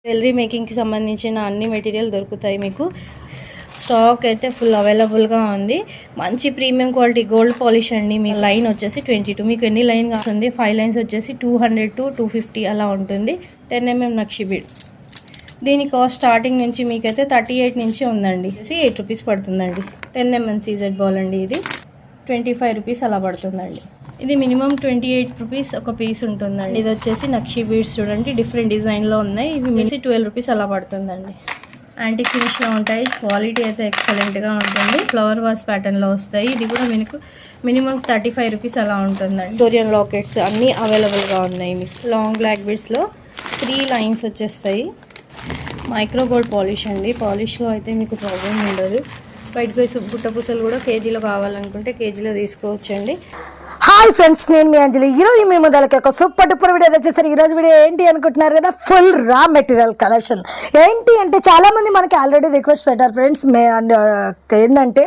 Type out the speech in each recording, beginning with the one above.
Jewellery మేకింగ్కి సంబంధించిన అన్ని material దొరుకుతాయి మీకు. స్టాక్ అయితే ఫుల్ అవైలబుల్గా ఉంది. మంచి ప్రీమియం క్వాలిటీ గోల్డ్ పాలిష్ అండి. మీ లైన్ వచ్చేసి 22. మీకు ఎన్ని లైన్ వస్తుంది? 5 లైన్స్ వచ్చేసి 200 to 250 అలా ఉంటుంది. 10 mm నక్షి బీడ్. దీని కాస్ట్ స్టార్టింగ్ నుంచి మీకైతే 38 నుంచి ఉందండి. 8 రూపీస్ పడుతుందండి. 10 mm సీజెడ్ బాల్ అండి. ఇది 25 రూపీస్ అలా పడుతుందండి. ఇది మినిమం 28 రూపీస్ ఒక పీస్ ఉంటుందండి. ఇది వచ్చేసి నక్షి బీడ్స్ చూడండి, డిఫరెంట్ డిజైన్లో ఉన్నాయి. ఇవి మిసి 12 రూపీస్ అలా పడుతుందండి. యాంటీ ఫినిష్లో ఉంటాయి. క్వాలిటీ అయితే ఎక్సలెంట్గా ఉంటుంది. ఫ్లవర్ వాస్ ప్యాటర్న్లో వస్తాయి. ఇది కూడా మీకు మినిమం 35 రూపీస్ అలా ఉంటుందండి. డోరియన్ లాకెట్స్ అన్నీ అవైలబుల్గా ఉన్నాయి. మీకు లాంగ్ బ్లాక్ బీడ్స్లో 3 లైన్స్ వచ్చేస్తాయి. మైక్రో గోల్డ్ పాలిష్ అండి. పాలిష్లో అయితే మీకు ప్రాబ్లం ఉండదు. బయటకు గుట్ట పూసలు కూడా కేజీలో కావాలనుకుంటే కేజీలో తీసుకోవచ్చండి. హాయ్ ఫ్రెండ్స్, నేను మీ అంజలి. ఈరోజు మేము మొదలకి ఒక సూపర్ డూపర్ వీడియో వచ్చేసరి. ఈరోజు వీడియో ఏంటి అనుకుంటున్నారు కదా, ఫుల్ రా మెటీరియల్ కలెక్షన్. ఏంటి అంటే చాలామంది మనకి ఆల్రెడీ రిక్వెస్ట్ పెట్టారు ఫ్రెండ్స్. ఏంటంటే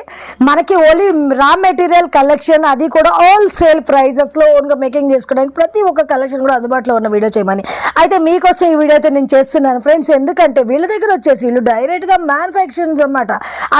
మనకి ఓన్లీ రా మెటీరియల్ కలెక్షన్, అది కూడా ఆల్ సేల్ ప్రైజెస్లో ఓన్గా మేకింగ్ చేసుకోవడానికి ప్రతి ఒక్క కలెక్షన్ కూడా అందుబాటులో ఉన్న వీడియో చేయమని అయితే మీకోసం ఈ వీడియో అయితే నేను చేస్తున్నాను ఫ్రెండ్స్. ఎందుకంటే వీళ్ళ దగ్గర వచ్చేసి వీళ్ళు డైరెక్ట్గా మ్యానుఫ్యాక్చరింగ్ అనమాట.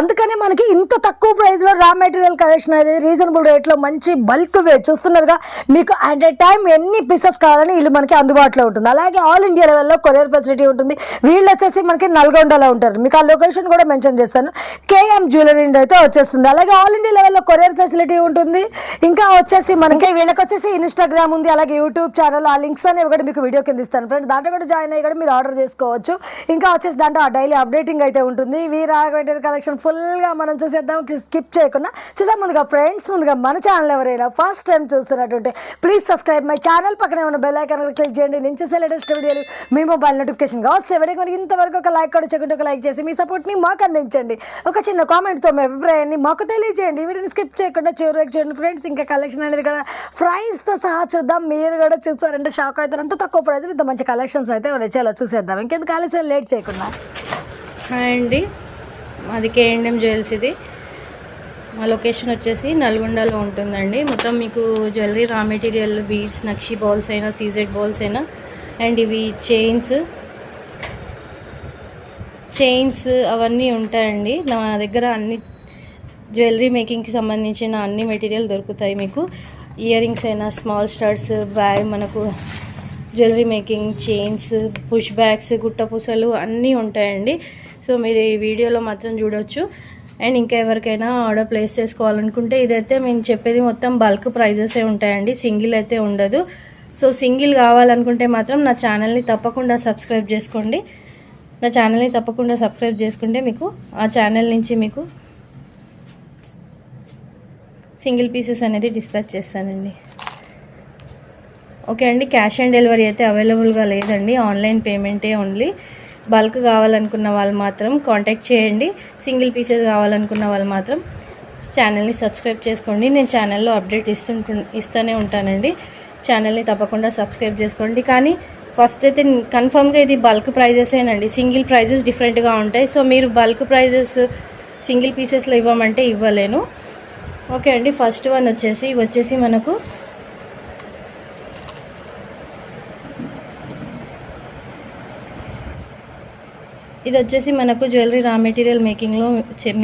అందుకనే మనకి ఇంత తక్కువ ప్రైస్లో రా మెటీరియల్ కలెక్షన్ అనేది రీజనబుల్ రేట్లో మంచి బల్క్ చూస్తున్నారుగా. మీకు అట్ ఏ టైం ఎన్ని పీసెస్ కావాలని వీళ్ళు మనకి అందుబాటులో ఉంటుంది. అలాగే ఆల్ ఇండియా లెవెల్లో కొరియర్ ఫెసిలిటీ ఉంటుంది. వీళ్ళు వచ్చేసి మనకి నల్గొండలో ఉంటారు. మీకు ఆ లొకేషన్ కూడా మెన్షన్ చేస్తాను. కేఎం జ్యువెలరీ అయితే వచ్చేస్తుంది. అలాగే ఆల్ ఇండియా లెవెల్లో కొరియర్ ఫెసిలిటీ ఉంటుంది. ఇంకా వచ్చేసి మనకి వీళ్ళకి వచ్చేసి ఇన్స్టాగ్రామ్ ఉంది, అలాగే యూట్యూబ్ ఛానల్. ఆ లింక్స్ అనేవి కూడా మీకు వీడియో కింద ఇస్తాను ఫ్రెండ్స్. దాంట్లో కూడా జాయిన్ అయ్యి కూడా మీరు ఆర్డర్ చేసుకోవచ్చు. ఇంకా వచ్చేసి దాంట్లో డైలీ అప్డేటింగ్ అయితే ఉంటుంది. వీరా కలెక్షన్ ఫుల్గా మనం చూసేద్దాం, స్కిప్ చేయకుండా చూసాం. ముందుగా ఫ్రెండ్స్, ముందుగా మన ఛానల్ ఎవరైనా ఫస్ట్ టైం చూస్తున్నట్టుంటే ప్లీజ్ సబ్స్క్రైబ్ మై ఛానల్. పక్కనే ఉన్న బెల్ ఐకాన్ క్లిక్ చేయండి. నేను చేసే లేటెస్ట్ వీడియోలు మీ మొబైల్ నోటిఫికేషన్గా వస్తే వీడియో ఇంతవరకు ఒక లైక్ కూడా చేయకుండా ఒక లైక్ చేసి మీ సపోర్ట్ని మాకు అందించండి. ఒక చిన్న కామెంట్తో మీ అభిప్రాయాన్ని మాకు తెలియజేయండి. వీడియోని స్కిప్ చేయకుండా చివరికి చూడండి ఫ్రెండ్స్. ఇంకా కలెక్షన్ అనేది కూడా ప్రైస్తో సహా చూద్దాం. మీరు కూడా చూస్తారంటే షాక్ అవుతారు. అంత తక్కువ ప్రైస్ ఇంత మంచి కలెక్షన్స్ అయితే ఉన్నాయి. చాలా చూసేద్దాం. ఇంకెందుకు ఆలస్యం లేట్ చేయకుండా. హాయ్ అండి, మాది కేఎండ్ఎం జ్యువెల్స్. ఇది మా లొకేషన్ వచ్చేసి నల్గొండలో ఉంటుందండి. మొత్తం మీకు జ్యువెలరీ రా మెటీరియల్, బీడ్స్, నక్షి బాల్స్ అయినా, సీజెడ్ బాల్స్ అయినా, అండ్ ఇవి చైన్స్ అవన్నీ ఉంటాయండి. నా దగ్గర అన్ని జ్యువెలరీ మేకింగ్కి సంబంధించిన అన్ని మెటీరియల్ దొరుకుతాయి మీకు. ఇయర్ రింగ్స్ అయినా, స్మాల్ స్టడ్స్, బ్యాగ్, మనకు jewellery making, chains, push bags, గుట్ట పూసలు అన్నీ ఉంటాయండి. సో మీరు ఈ వీడియోలో మాత్రం చూడొచ్చు. అండ్ ఇంకా ఎవరికైనా ఆర్డర్ ప్లేస్ చేసుకోవాలనుకుంటే ఇదైతే మేము చెప్పేది మొత్తం బల్క్ ప్రైజెసే ఉంటాయండి, సింగిల్ అయితే ఉండదు. సో సింగిల్ కావాలనుకుంటే మాత్రం నా ఛానల్ని తప్పకుండా సబ్స్క్రైబ్ చేసుకోండి. నా ఛానల్ని తప్పకుండా సబ్స్క్రైబ్ చేసుకుంటే మీకు ఆ ఛానల్ నుంచి మీకు సింగిల్ పీసెస్ అనేది డిస్పాచ్ చేస్తానండి. ఓకే అండి, క్యాష్ ఆన్ డెలివరీ అయితే అవైలబుల్గా లేదండి, ఆన్లైన్ పేమెంటే ఓన్లీ. బల్క్ కావాలనుకున్న వాళ్ళు మాత్రం కాంటాక్ట్ చేయండి. సింగిల్ పీసెస్ కావాలనుకున్న వాళ్ళు మాత్రం ఛానల్ని సబ్స్క్రైబ్ చేసుకోండి. నేను ఛానల్లో అప్డేట్ ఇస్తూనే ఉంటానండి. ఛానల్ని తప్పకుండా సబ్స్క్రైబ్ చేసుకోండి. కానీ ఫస్ట్ అయితే కన్ఫర్మ్గా ఇది బల్క్ ప్రైజెసేనండి, సింగిల్ ప్రైజెస్ డిఫరెంట్గా ఉంటాయి. సో మీరు బల్క్ ప్రైజెస్ సింగిల్ పీసెస్లో ఇవ్వమంటే ఇవ్వలేను. ఓకే అండి, ఫస్ట్ వన్ వచ్చేసి మనకు ఇది వచ్చేసి మనకు జ్యువెలరీ రా మెటీరియల్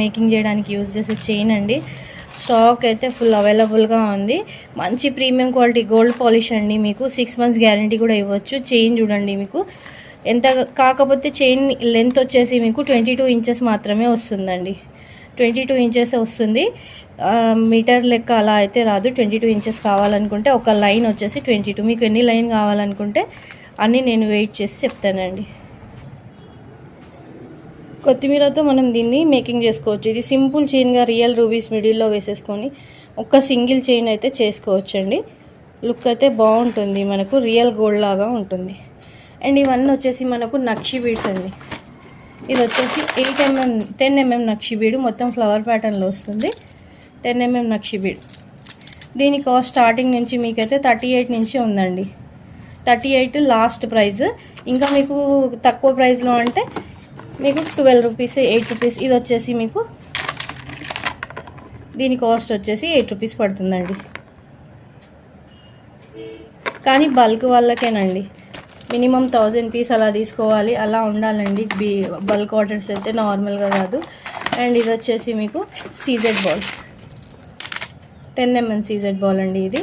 మేకింగ్ చేయడానికి యూజ్ చేసే చైన్ అండి. స్టాక్ అయితే ఫుల్ అవైలబుల్గా ఉంది. మంచి ప్రీమియం క్వాలిటీ గోల్డ్ పాలిష్ అండి. మీకు 6 months గ్యారంటీ కూడా ఇవ్వచ్చు. చైన్ చూడండి, మీకు ఎంత కాకపోతే చైన్ లెంత్ వచ్చేసి మీకు 22 inches మాత్రమే వస్తుందండి. 22 inches వస్తుంది. మీటర్ లెక్క అలా అయితే రాదు. 22 inches కావాలనుకుంటే ఒక లైన్ వచ్చేసి 22. మీకు ఎన్ని లైన్ కావాలనుకుంటే అన్నీ నేను వెయిట్ చేసి చెప్తానండి. కొత్తిమీరతో మనం దీన్ని మేకింగ్ చేసుకోవచ్చు. ఇది సింపుల్ చైన్గా రియల్ రూబీస్ మిడిల్లో వేసేసుకొని ఒక సింగిల్ చైన్ అయితే చేసుకోవచ్చండి. లుక్ అయితే బాగుంటుంది, మనకు రియల్ గోల్డ్ లాగా ఉంటుంది. అండ్ ఇవన్నీ వచ్చేసి మనకు నక్షి బీడ్స్ అండి. ఇది వచ్చేసి 10 mm నక్షి బీడు, మొత్తం ఫ్లవర్ ప్యాటర్న్లో వస్తుంది. 10 mm నక్షి బీడ్. దీని కాస్ట్ స్టార్టింగ్ నుంచి మీకైతే 38 నుంచి ఉందండి. 38 లాస్ట్ ప్రైస్. ఇంకా మీకు తక్కువ ప్రైస్లో అంటే మీకు 12 రూపీస్, 8 రూపీస్. ఇది వచ్చేసి మీకు దీని కాస్ట్ వచ్చేసి 8 రూపీస్ పడుతుందండి. కానీ బల్క్ వాళ్ళకేనండి. మినిమం 1000 పీస్ అలా తీసుకోవాలి, అలా ఉండాలండి బల్క్ ఆర్డర్స్ అయితే, నార్మల్గా కాదు. అండ్ ఇది వచ్చేసి మీకు CZ ball, 10mm CZ ball అండి ఇది.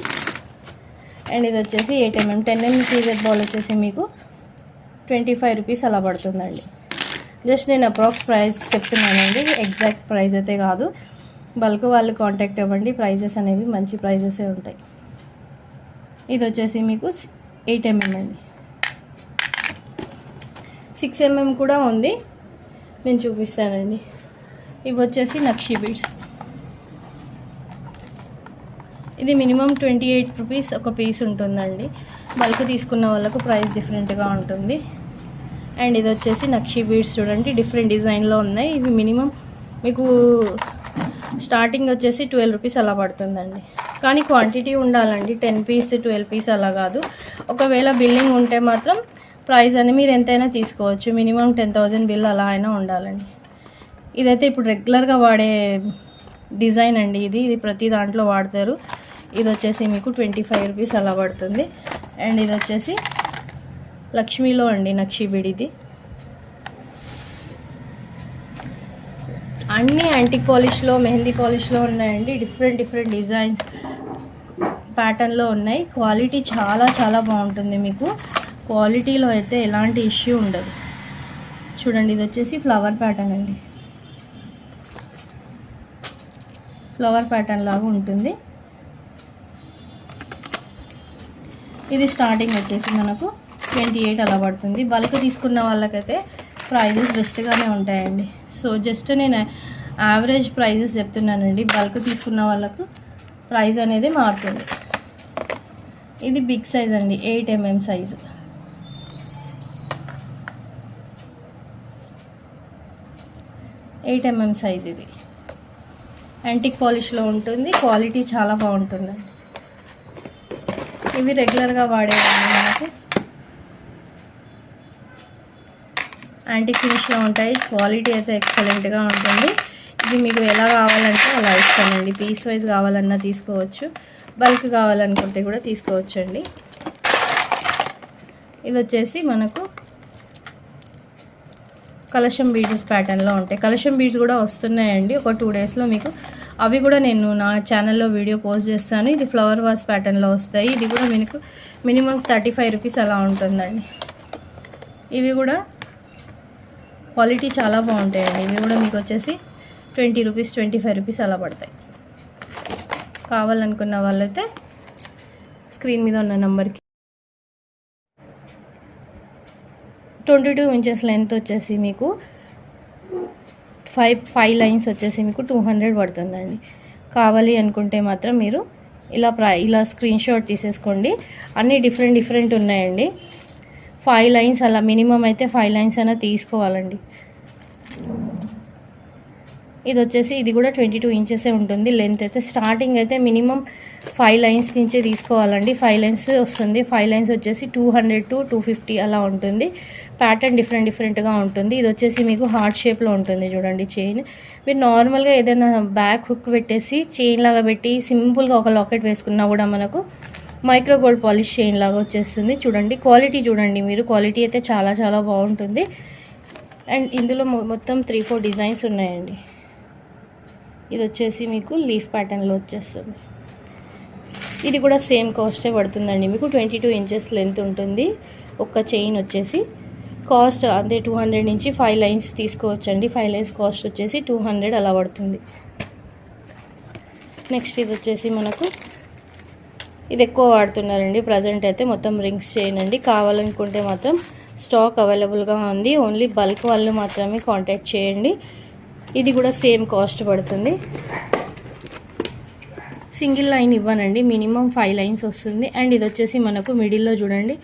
అండ్ ఇది వచ్చేసి 8mm 10mm సీజెడ్ బాల్ వచ్చేసి మీకు 25 రూపీస్ అలా పడుతుందండి. జస్ట్ నేను అప్రాక్స్ ప్రైస్ చెప్తున్నానండి, ఎగ్జాక్ట్ ప్రైస్ అయితే కాదు. బల్క్ వాళ్ళు కాంటాక్ట్ అవ్వండి, ప్రైజెస్ అనేవి మంచి ప్రైజెసే ఉంటాయి. ఇది వచ్చేసి మీకు 8mm అండి. 6mm కూడా ఉంది, నేను చూపిస్తానండి. ఇవి వచ్చేసి నక్షి బీడ్స్. ఇది మినిమం 28 రూపీస్ ఒక పీస్ ఉంటుందండి. బల్క్ తీసుకున్న వాళ్ళకు ప్రైస్ డిఫరెంట్గా ఉంటుంది. అండ్ ఇది వచ్చేసి నక్షి బీడ్స్ చూడండి, డిఫరెంట్ డిజైన్లో ఉన్నాయి. ఇవి మినిమం మీకు స్టార్టింగ్ వచ్చేసి 12 రూపీస్ అలా పడుతుందండి. కానీ క్వాంటిటీ ఉండాలండి, 10 పీస్ 12 పీస్ అలా కాదు. ఒకవేళ బిల్లింగ్ ఉంటే మాత్రం ప్రైస్ అని మీరు ఎంతైనా తీసుకోవచ్చు. మినిమం 10,000 బిల్ అలా అయినా ఉండాలండి. ఇదైతే ఇప్పుడు రెగ్యులర్గా వాడే డిజైన్ అండి, ఇది ప్రతి దాంట్లో వాడతారు. ఇది వచ్చేసి మీకు 25 రూపీస్ అలా పడుతుంది. అండ్ ఇది వచ్చేసి లక్ష్మీలో అండి నక్షి బీడ్. ఇది అన్నీ యాంటిక్ పాలిష్లో, మెహందీ పాలిష్లో ఉన్నాయండి. డిఫరెంట్ డిజైన్స్ ప్యాటర్న్లో ఉన్నాయి. క్వాలిటీ చాలా బాగుంటుంది. మీకు క్వాలిటీలో అయితే ఎలాంటి ఇష్యూ ఉండదు. చూడండి, ఇది వచ్చేసి ఫ్లవర్ ప్యాటర్న్ అండి, ఫ్లవర్ ప్యాటర్న్ లాగా ఉంటుంది. ఇది స్టార్టింగ్ వచ్చేసి మనకు 28 అలా పడుతుంది. బల్క్ తీసుకున్న వాళ్ళకైతే ప్రైజెస్ బెస్ట్గానే ఉంటాయండి. సో జస్ట్ నేను యావరేజ్ ప్రైజెస్ చెప్తున్నానండి, బల్క్ తీసుకున్న వాళ్ళకు ప్రైస్ అనేది మారుతుంది. ఇది బిగ్ సైజ్ అండి, 8mm సైజు. సైజ్ ఇది యాంటిక్ పాలిష్లో ఉంటుంది. క్వాలిటీ చాలా బాగుంటుందండి. ఇవి రెగ్యులర్గా వాడేవాళ్ళు మనకు యాంటిక్ ఫినిష్లో ఉంటాయి. క్వాలిటీ అయితే ఎక్సలెంట్గా ఉంటుంది. ఇది మీకు ఎలా కావాలంటే అలా ఇస్తానండి. పీస్ వైజ్ కావాలన్నా తీసుకోవచ్చు, బల్క్ కావాలనుకుంటే కూడా తీసుకోవచ్చు అండి. ఇది వచ్చేసి మనకు కలశం బీడ్స్ ప్యాటర్న్లో ఉంటాయి. కలశం బీడ్స్ కూడా వస్తున్నాయండి ఒక 2 డేస్లో మీకు. అవి కూడా నేను నా ఛానల్లో వీడియో పోస్ట్ చేస్తాను. ఇది ఫ్లవర్ వాస్ ప్యాటర్న్లో వస్తాయి. ఇది కూడా మీకు మినిమం 35 రూపీస్ అలా ఉంటుందండి. ఇవి కూడా క్వాలిటీ చాలా బాగుంటాయండి. ఇవి కూడా మీకు వచ్చేసి 20 రూపీస్ 25 రూపీస్ అలా పడతాయి. కావాలనుకున్న వాళ్ళైతే స్క్రీన్ మీద ఉన్న నెంబర్కి. 22 ఇంచెస్ లెంత్ వచ్చేసి మీకు 5 లైన్స్ వచ్చేసి మీకు 200 పడుతుందండి. కావాలి అనుకుంటే మాత్రం మీరు ఇలా స్క్రీన్ షాట్ తీసేసుకోండి. అన్నీ డిఫరెంట్ ఉన్నాయండి. 5 లైన్స్ అలా మినిమం అయితే 5 లైన్స్ అయినా తీసుకోవాలండి. ఇది వచ్చేసి ఇది కూడా 22 ఇంచెసే ఉంటుంది లెంత్ అయితే. స్టార్టింగ్ అయితే మినిమం 5 లైన్స్ నుంచే తీసుకోవాలండి. 5 లైన్స్ వస్తుంది. 5 లైన్స్ వచ్చేసి 200 to 250 అలా ఉంటుంది. ప్యాటర్న్ డిఫరెంట్గా ఉంటుంది. ఇది వచ్చేసి మీకు హార్ట్ షేప్లో ఉంటుంది చూడండి చైన్. మీరు నార్మల్గా ఏదైనా బ్యాక్ హుక్ పెట్టేసి చైన్ లాగా పెట్టి సింపుల్గా ఒక లాకెట్ వేసుకున్నా కూడా మనకు మైక్రో గోల్డ్ పాలిష్ చైన్ లాగా వచ్చేస్తుంది. చూడండి క్వాలిటీ చూడండి మీరు, క్వాలిటీ అయితే చాలా బాగుంటుంది. అండ్ ఇందులో మొత్తం 3-4 డిజైన్స్ ఉన్నాయండి. ఇది వచ్చేసి మీకు లీఫ్ ప్యాటర్న్లో వచ్చేస్తుంది. ఇది కూడా సేమ్ కాస్టే పడుతుందండి. మీకు 22 ఇంచెస్ లెంత్ ఉంటుంది. ఒక్క చైన్ వచ్చేసి కాస్ట్ అదే 200 నుంచి 5 లైన్స్ తీసుకోవచ్చండి. 5 లైన్స్ కాస్ట్ వచ్చేసి 200 అలా పడుతుంది. నెక్స్ట్ ఇది వచ్చేసి మనకు ఇది ఎక్కువ వాడుతున్నారండి ప్రజెంట్ అయితే. మొత్తం రింగ్స్ చైన్ అండి. కావాలనుకుంటే మాత్రం స్టాక్ అవైలబుల్గా ఉంది. ఓన్లీ బల్క్ వాళ్ళు మాత్రమే కాంటాక్ట్ చేయండి. ఇది కూడా సేమ్ కాస్ట్ పడుతుంది. సింగిల్ లైన్ ఇవ్వనండి, మినిమం 5 లైన్స్ వస్తుంది. అండ్ ఇది వచ్చేసి మనకు మిడిల్లో చూడండి,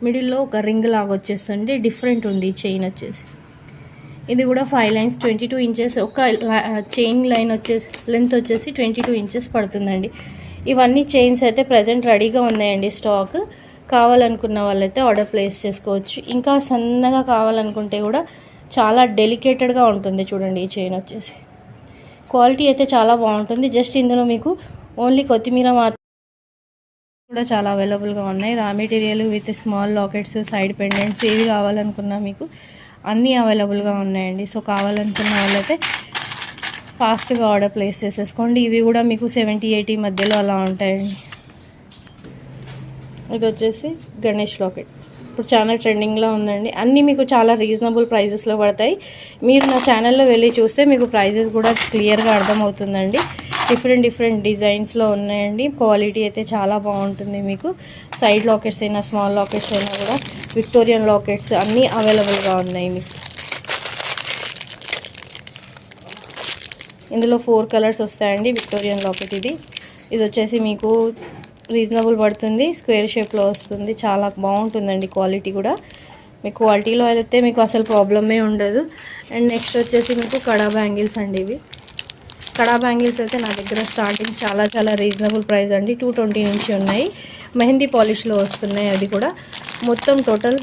మిడిల్లో ఒక రింగ్ లాగా వచ్చేస్తుంది. డిఫరెంట్ ఉంది చైన్ వచ్చేసి. ఇది కూడా 5 లైన్స్ 22 ఇంచెస్. ఒక చైన్ లైన్ వచ్చేసి లెంత్ వచ్చేసి 22 ఇంచెస్ పడుతుందండి. ఇవన్నీ చైన్స్ అయితే ప్రజెంట్ రెడీగా ఉన్నాయండి స్టాక్. కావాలనుకున్న వాళ్ళైతే ఆర్డర్ ప్లేస్ చేసుకోవచ్చు. ఇంకా సన్నగా కావాలనుకుంటే కూడా చాలా డెలికేటెడ్గా ఉంటుంది చూడండి ఈ చైన్ వచ్చేసి. క్వాలిటీ అయితే చాలా బాగుంటుంది. జస్ట్ ఇందులో మీకు ఓన్లీ కొత్తిమీర మాత్రం కూడా చాలా అవైలబుల్గా ఉన్నాయి. Raw material with small lockets, side pendants ఏవి కావాలనుకున్నా మీకు అన్నీ అవైలబుల్గా ఉన్నాయండి. సో కావాలనుకున్న వాళ్ళైతే ఫాస్ట్గా ఆర్డర్ ప్లేస్ చేసేసుకోండి. ఇవి కూడా మీకు 70-80 మధ్యలో అలా ఉంటాయండి. ఇది వచ్చేసి గణేష్ లాకెట్, ఇప్పుడు చాలా ట్రెండింగ్లో ఉందండి. అన్నీ మీకు చాలా రీజనబుల్ ప్రైజెస్లో పడతాయి. మీరు నా ఛానల్లో వెళ్ళి చూస్తే మీకు ప్రైజెస్ కూడా క్లియర్గా అర్థమవుతుందండి. డిఫరెంట్ డిజైన్స్లో ఉన్నాయండి. క్వాలిటీ అయితే చాలా బాగుంటుంది. మీకు సైడ్ లాకెట్స్ అయినా స్మాల్ లాకెట్స్ అయినా కూడా విక్టోరియన్ లాకెట్స్ అన్నీ అవైలబుల్గా ఉన్నాయి. మీకు ఇందులో 4 కలర్స్ వస్తాయండి. విక్టోరియన్ లాకెట్ ఇది వచ్చేసి మీకు రీజనబుల్ పడుతుంది. స్క్వేర్ షేప్లో వస్తుంది. చాలా బాగుంటుందండి. క్వాలిటీ కూడా మీకు క్వాలిటీలో అయితే మీకు అసలు ప్రాబ్లమే ఉండదు. అండ్ నెక్స్ట్ వచ్చేసి మీకు కడా బ్యాంగిల్స్ అండి. ఇవి కడా బ్యాంగిల్స్ అయితే నా దగ్గర స్టార్టింగ్ చాలా రీజనబుల్ ప్రైస్ అండి. 220 నుంచి ఉన్నాయి. మెహందీ పాలిష్లో వస్తున్నాయి. అది కూడా మొత్తం టోటల్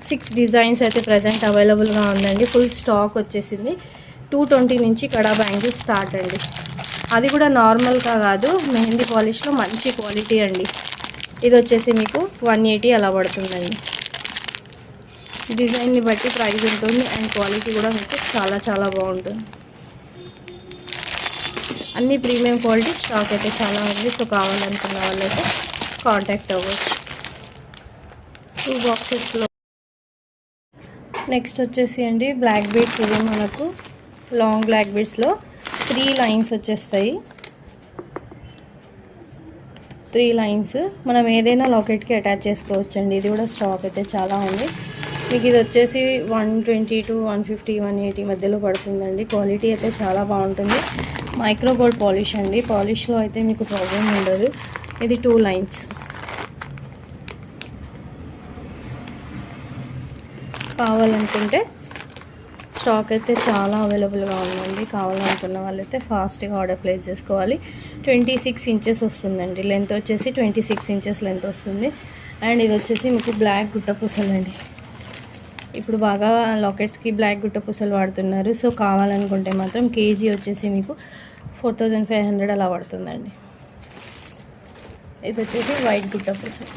6 డిజైన్స్ అయితే ప్రజెంట్ అవైలబుల్గా ఉందండి. ఫుల్ స్టాక్ వచ్చేసింది. 220 నుంచి కడా బ్యాంగిల్స్ స్టార్ట్ అండి. అది కూడా నార్మల్గా కాదు, మెహందీ పాలిష్లో మంచి క్వాలిటీ అండి. ఇది వచ్చేసి మీకు 180 అలా పడుతుందండి. డిజైన్ని బట్టి ప్రైస్ ఉంటుంది అండ్ క్వాలిటీ కూడా మీకు చాలా బాగుంటుంది. అన్ని ప్రీమియం క్వాలిటీ స్టాక్ అయితే చాలా ఉంది. సో కావాలనుకున్న వాళ్ళైతే కాంటాక్ట్ అవ్వచ్చు. 2 బాక్సెస్లో నెక్స్ట్ వచ్చేసి అండి బ్లాక్ బీడ్స్. ఇది మనకు లాంగ్ బ్లాక్ బీడ్స్లో 3 లైన్స్ వచ్చేస్తాయి. 3 లైన్స్ మనం ఏదైనా లాకెట్కి అటాచ్ చేసుకోవచ్చు అండి. ఇది కూడా స్టాక్ అయితే చాలా ఉంది. మీకు ఇది వచ్చేసి 120 to 150, 180 మధ్యలో పడుతుందండి. క్వాలిటీ అయితే చాలా బాగుంటుంది. మైక్రో గోల్డ్ పాలిష్ అండి. పాలిష్లో అయితే మీకు ప్రాబ్లం ఉండదు. ఇది 2 లైన్స్. కావాలనుకుంటే స్టాక్ అయితే చాలా అవైలబుల్గా ఉందండి. కావాలనుకున్న వాళ్ళైతే ఫాస్ట్గా ఆర్డర్ ప్లేస్ చేసుకోవాలి. 26 ఇంచెస్ వస్తుందండి. లెంత్ వచ్చేసి 26 ఇంచెస్ లెంత్ వస్తుంది. అండ్ ఇది వచ్చేసి మీకు బ్లాక్ గుట్టపూసలు అండి. ఇప్పుడు బాగా లాకెట్స్కి బ్లాక్ గుట్టపూసలు వాడుతున్నారు. సో కావాలనుకుంటే మాత్రం కేజీ వచ్చేసి మీకు 4500 అలా పడుతుందండి. ఇది వచ్చేసి వైట్ గుట్టపూసలు.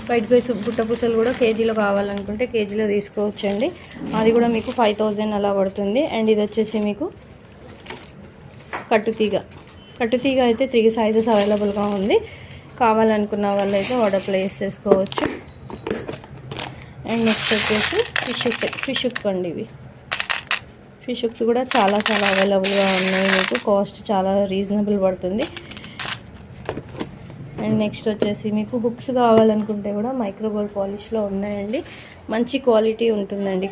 వైట్ గుట్టపూసలు కూడా కేజీలో కావాలనుకుంటే కేజీలో తీసుకోవచ్చండి. అది కూడా మీకు 5000 అలా పడుతుంది. అండ్ ఇది వచ్చేసి మీకు కట్టుతీగ అయితే 3 సైజెస్ అవైలబుల్గా ఉంది. కావాలనుకున్న వాళ్ళైతే ఆర్డర్ ప్లేస్ చేసుకోవచ్చు. అండ్ నెక్స్ట్ వచ్చేసి ఫిష్ హుక్ అండి. ఇవి ఫిష్ హుక్స్ కూడా చాలా అవైలబుల్గా ఉన్నాయి. మీకు కాస్ట్ చాలా రీజనబుల్ పడుతుంది. అండ్ నెక్స్ట్ వచ్చేసి మీకు హుక్స్ కావాలనుకుంటే కూడా మైక్రో గోల్డ్ పాలిష్లో ఉన్నాయండి. మంచి క్వాలిటీ ఉంటుందండి.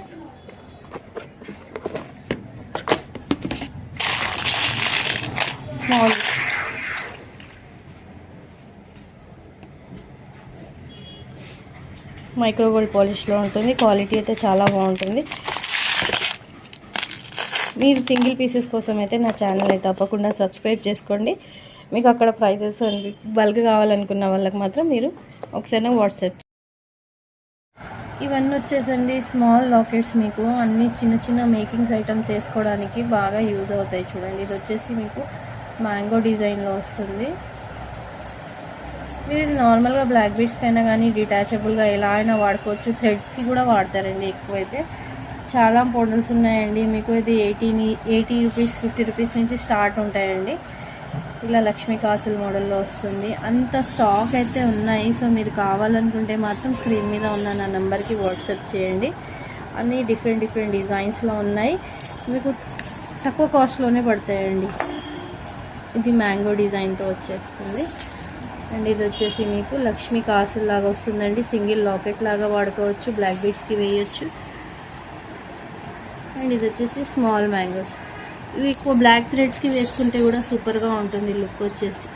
స్మాల్ మైక్రో గోల్డ్ పాలిష్లో ఉంటుంది. క్వాలిటీ అయితే చాలా బాగుంటుంది. మీరు సింగిల్ పీసెస్ కోసం అయితే నా ఛానల్ అయితే తప్పకుండా సబ్స్క్రైబ్ చేసుకోండి. మీకు అక్కడ ప్రైజెస్ బల్క్ కావాలనుకున్న వాళ్ళకి మాత్రం మీరు ఒకసారి వాట్సాప్. ఇవన్నీ వచ్చేసండి స్మాల్ లాకెట్స్. మీకు అన్ని చిన్న మేకింగ్స్ ఐటమ్స్ చేసుకోవడానికి బాగా యూజ్ అవుతాయి. చూడండి, ఇది వచ్చేసి మీకు మ్యాంగో డిజైన్లో వస్తుంది. మీరు నార్మల్గా బ్లాక్ బీడ్స్కి అయినా కానీ డిటాచబుల్గా ఎలా అయినా వాడుకోవచ్చు. థ్రెడ్స్కి కూడా వాడతారండి. ఎక్కువైతే చాలా మోడల్స్ ఉన్నాయండి. మీకు ఇది 80 రూపీస్, 50 రూపీస్ నుంచి స్టార్ట్ ఉంటాయండి. ఇలా లక్ష్మీ కాసుల మోడల్లో వస్తుంది. అంత స్టాక్ అయితే ఉన్నాయి. సో మీరు కావాలనుకుంటే మాత్రం స్క్రీన్ మీద ఉన్న నా నెంబర్కి వాట్సాప్ చేయండి. అన్నీ డిఫరెంట్ డిజైన్స్లో ఉన్నాయి. మీకు తక్కువ కాస్ట్లోనే పడతాయండి. ఇది మ్యాంగో డిజైన్తో వచ్చేస్తుంది. అండ్ ఇది వచ్చేసి మీకు లక్ష్మీ కాసుల లాగా వస్తుందండి. సింగిల్ లాకెట్ లాగా వాడుకోవచ్చు. బ్లాక్ బీడ్స్కి వేయచ్చు. అండ్ ఇది వచ్చేసి స్మాల్ మ్యాంగోస్. ఇవి ఎక్కువ బ్లాక్ థ్రెడ్స్కి వేసుకుంటే కూడా సూపర్గా ఉంటుంది లుక్ వచ్చేసి.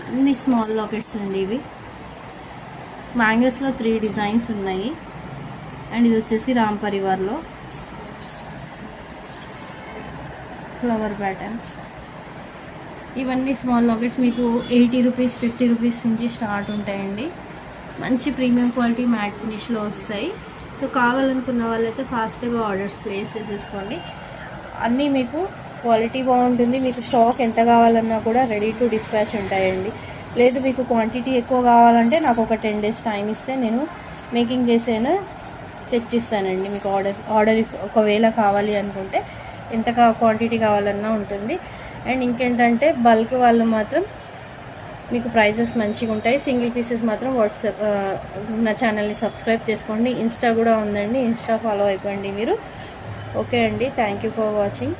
అన్ని స్మాల్ లాకెట్స్ అండి. ఇవి మ్యాంగోస్లో 3 డిజైన్స్ ఉన్నాయి. అండ్ ఇది వచ్చేసి రామ్ పరివార్లో ఫ్లవర్ ప్యాటర్న్. ఇవన్నీ స్మాల్ లాకెట్స్ మీకు 80 రూపీస్, 50 రూపీస్ నుంచి స్టార్ట్ ఉంటాయండి. మంచి ప్రీమియం క్వాలిటీ మ్యాట్ ఫినిష్లో వస్తాయి. సో కావాలనుకున్న వాళ్ళైతే ఫాస్ట్గా ఆర్డర్స్ ప్లేస్ చేసేసుకోండి. అన్నీ మీకు క్వాలిటీ బాగుంటుంది. మీకు స్టాక్ ఎంత కావాలన్నా కూడా రెడీ టు డిస్పాచ్ ఉంటాయండి. లేదు మీకు క్వాంటిటీ ఎక్కువ కావాలంటే నాకు ఒక 10 days టైం ఇస్తే నేను మేకింగ్ చేసేనా తెచ్చిస్తానండి. మీకు ఆర్డర్ ఒకవేళ కావాలి అనుకుంటే ఎంత క్వాంటిటీ కావాలన్నా ఉంటుంది. అండ్ ఇంకేంటంటే బల్క్ వాళ్ళు మాత్రం మీకు ప్రైజెస్ మంచిగా ఉంటాయి. సింగిల్ పీసెస్ మాత్రం వాట్సాప్ నా ఛానల్ని సబ్స్క్రైబ్ చేసుకోండి. ఇన్స్టా కూడా ఉందండి, ఇన్స్టా ఫాలో అయిపోండి మీరు. ఓకే అండి, థ్యాంక్ యూ ఫర్ వాచింగ్.